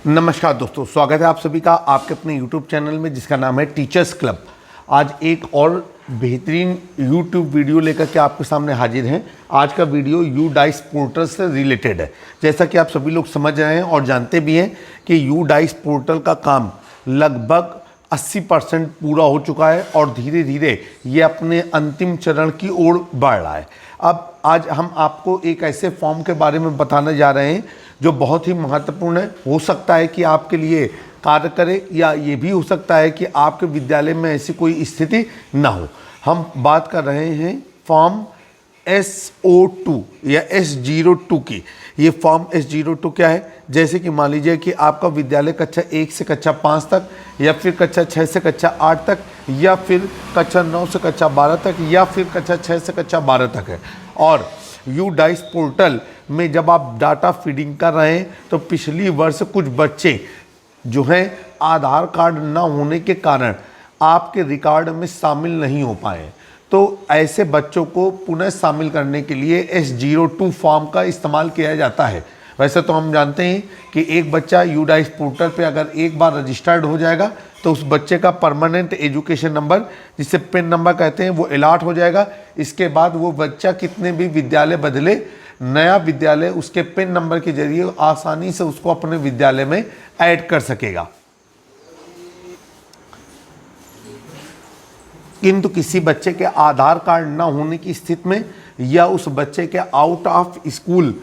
नमस्कार दोस्तों, स्वागत है आप सभी का आपके अपने YouTube चैनल में जिसका नाम है टीचर्स क्लब। आज एक और बेहतरीन YouTube वीडियो लेकर के आपके सामने हाजिर हैं। आज का वीडियो UDICE पोर्टल से रिलेटेड है। जैसा कि आप सभी लोग समझ रहे हैं और जानते भी हैं कि UDICE पोर्टल का काम लगभग 80% पूरा हो चुका है और धीरे धीरे ये अपने अंतिम चरण की ओर बढ़ रहा है। अब आज हम आपको एक ऐसे फॉर्म के बारे में बताने जा रहे हैं जो बहुत ही महत्वपूर्ण है। हो सकता है कि आपके लिए कार्य करे या ये भी हो सकता है कि आपके विद्यालय में ऐसी कोई स्थिति ना हो। हम बात कर रहे हैं फॉर्म SO2 या S02 की। ये फॉर्म S02 क्या है? जैसे कि मान लीजिए कि आपका विद्यालय कक्षा 1 से कक्षा 5 तक या फिर कक्षा 6 से कक्षा 8 तक या फिर कक्षा 9 से कक्षा 12 तक या फिर कक्षा 6 से कक्षा 12 तक है। और UDICE पोर्टल में जब आप डाटा फीडिंग कर रहे हैं तो पिछली वर्ष कुछ बच्चे जो हैं आधार कार्ड ना होने के कारण आपके रिकॉर्ड में शामिल नहीं हो पाए, तो ऐसे बच्चों को पुनः शामिल करने के लिए S02 फॉर्म का इस्तेमाल किया जाता है। वैसे तो हम जानते हैं कि एक बच्चा UDICE पोर्टल पे अगर एक बार रजिस्टर्ड हो जाएगा तो उस बच्चे का परमानेंट एजुकेशन नंबर, जिसे पिन नंबर कहते हैं, वो अलॉट हो जाएगा। इसके बाद वो बच्चा कितने भी विद्यालय बदले, नया विद्यालय उसके पिन नंबर के जरिए आसानी से उसको अपने विद्यालय में ऐड कर सकेगा। किंतु किसी बच्चे के आधार कार्ड ना होने की स्थिति में या उस बच्चे के आउट ऑफ स्कूल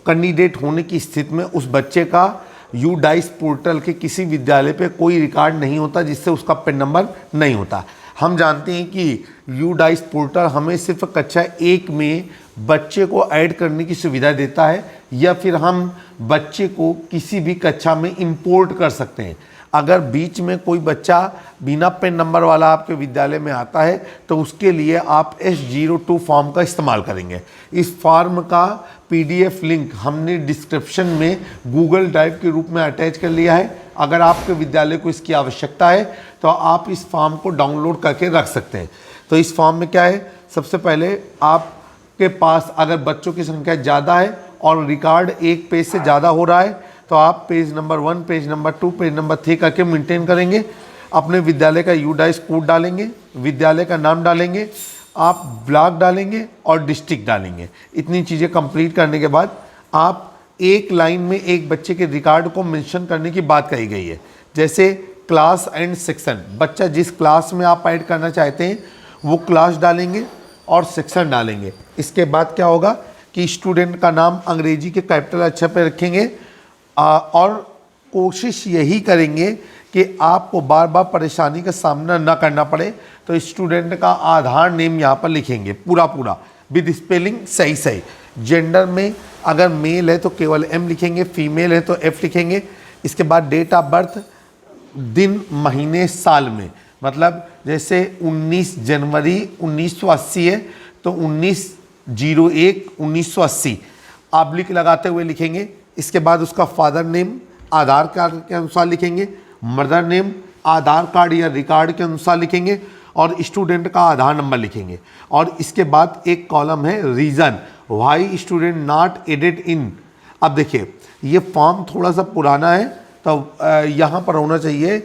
कैंडिडेट होने की स्थिति में उस बच्चे का UDICE पोर्टल के किसी विद्यालय पे कोई रिकॉर्ड नहीं होता, जिससे उसका पिन नंबर नहीं होता। हम जानते हैं कि UDICE पोर्टल हमें सिर्फ कक्षा 1 में बच्चे को ऐड करने की सुविधा देता है या फिर हम बच्चे को किसी भी कक्षा में इंपोर्ट कर सकते हैं। अगर बीच में कोई बच्चा बिना पिन नंबर वाला आपके विद्यालय में आता है तो उसके लिए आप S02 फॉर्म का इस्तेमाल करेंगे। इस फॉर्म का PDF लिंक हमने डिस्क्रिप्शन में गूगल ड्राइव के रूप में अटैच कर लिया है। अगर आपके विद्यालय को इसकी आवश्यकता है तो आप इस फॉर्म को डाउनलोड करके रख सकते हैं। तो इस फॉर्म में क्या है, सबसे पहले आपके पास अगर बच्चों की संख्या ज़्यादा है और रिकॉर्ड एक पेज से ज़्यादा हो रहा है तो आप page number 1, page number 2, page number 3 करके मेंटेन करेंगे। अपने विद्यालय का UDICE कोड डालेंगे, विद्यालय का नाम डालेंगे, आप ब्लॉक डालेंगे और डिस्ट्रिक्ट डालेंगे। इतनी चीज़ें कंप्लीट करने के बाद आप एक लाइन में एक बच्चे के रिकॉर्ड को मेंशन करने की बात कही गई है। जैसे क्लास एंड सेक्शन, बच्चा जिस क्लास में आप ऐड करना चाहते हैं वो क्लास डालेंगे और सेक्शन डालेंगे। इसके बाद क्या होगा कि स्टूडेंट का नाम अंग्रेजी के कैपिटल अक्षर पर रखेंगे और कोशिश यही करेंगे कि आपको बार बार परेशानी का सामना ना करना पड़े। तो स्टूडेंट का आधार नेम यहाँ पर लिखेंगे पूरा विद स्पेलिंग सही। जेंडर में अगर मेल है तो केवल M लिखेंगे, फीमेल है तो F लिखेंगे। इसके बाद डेट ऑफ बर्थ, दिन महीने साल में, मतलब जैसे 19 जनवरी 1980 है तो 19/01/1980 ऑब्लिक लगाते हुए लिखेंगे। इसके बाद उसका फादर नेम आधार कार्ड के अनुसार लिखेंगे, मदर नेम आधार कार्ड या रिकॉर्ड के अनुसार लिखेंगे और स्टूडेंट का आधार नंबर लिखेंगे। और इसके बाद एक कॉलम है reason why student not added in. अब देखिए ये फॉर्म थोड़ा सा पुराना है तो यहाँ पर होना चाहिए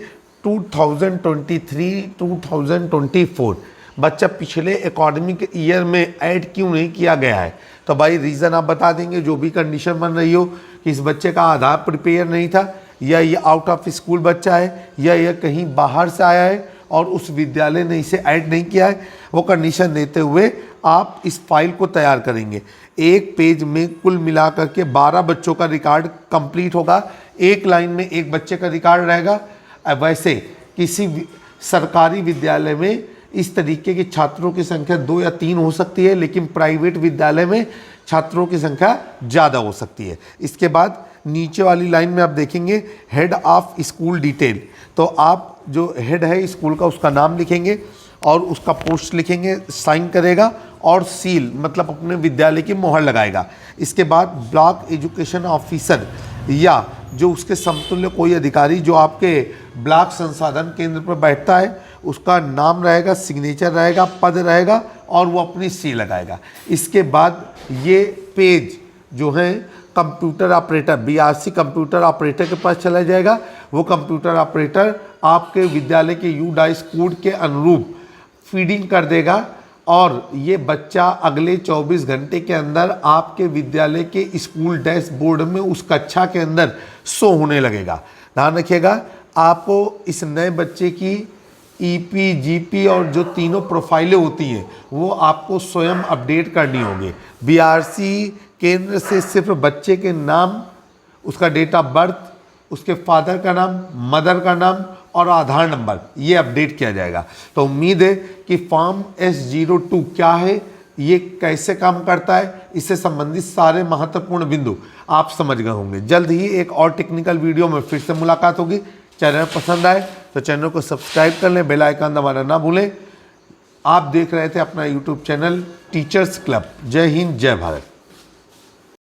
2023-2024। बच्चा पिछले एकेडमिक ईयर में ऐड क्यों नहीं किया गया है, तो भाई रीज़न आप बता देंगे। जो भी कंडीशन बन रही हो कि इस बच्चे का आधार प्रिपेयर नहीं था या ये आउट ऑफ स्कूल बच्चा है या ये कहीं बाहर से आया है और उस विद्यालय ने इसे ऐड नहीं किया है, वो कंडीशन देते हुए आप इस फाइल को तैयार करेंगे। एक पेज में कुल मिलाकर के 12 बच्चों का रिकॉर्ड कंप्लीट होगा। एक लाइन में एक बच्चे का रिकॉर्ड रहेगा। वैसे किसी सरकारी विद्यालय में इस तरीके के छात्रों की संख्या 2 या 3 हो सकती है, लेकिन प्राइवेट विद्यालय में छात्रों की संख्या ज़्यादा हो सकती है। इसके बाद नीचे वाली लाइन में आप देखेंगे हेड ऑफ स्कूल डिटेल, तो आप जो हेड है स्कूल का उसका नाम लिखेंगे और उसका पोस्ट लिखेंगे, साइन करेगा और सील मतलब अपने विद्यालय की मोहर लगाएगा। इसके बाद ब्लॉक एजुकेशन ऑफिसर या जो उसके समतुल्य कोई अधिकारी जो आपके ब्लॉक संसाधन केंद्र पर बैठता है उसका नाम रहेगा, सिग्नेचर रहेगा, पद रहेगा और वो अपनी सी लगाएगा। इसके बाद ये पेज जो है computer operator BRC computer operator के पास चला जाएगा। वो कंप्यूटर ऑपरेटर आपके विद्यालय के यूडाइस कोड के अनुरूप फीडिंग कर देगा और ये बच्चा अगले 24 घंटे के अंदर आपके विद्यालय के स्कूल डैशबोर्ड में उस कक्षा के अंदर शो होने लगेगा। ध्यान रखिएगा, आपको इस नए बच्चे की ईपी, जीपी और जो तीनों प्रोफाइलें होती हैं वो आपको स्वयं अपडेट करनी होगी। बीआरसी केंद्र से सिर्फ बच्चे के नाम, उसका डेट ऑफ बर्थ, उसके फादर का नाम, मदर का नाम और आधार नंबर ये अपडेट किया जाएगा। तो उम्मीद है कि फॉर्म S02 क्या है, ये कैसे काम करता है, इससे संबंधित सारे महत्वपूर्ण बिंदु आप समझ गए होंगे। जल्द ही एक और टेक्निकल वीडियो में फिर से मुलाकात होगी। चैनल पसंद आए तो चैनल को सब्सक्राइब कर लें, बेल आइकन दबाना ना भूलें। आप देख रहे थे अपना यूट्यूब चैनल टीचर्स क्लब। जय हिंद, जय भारत।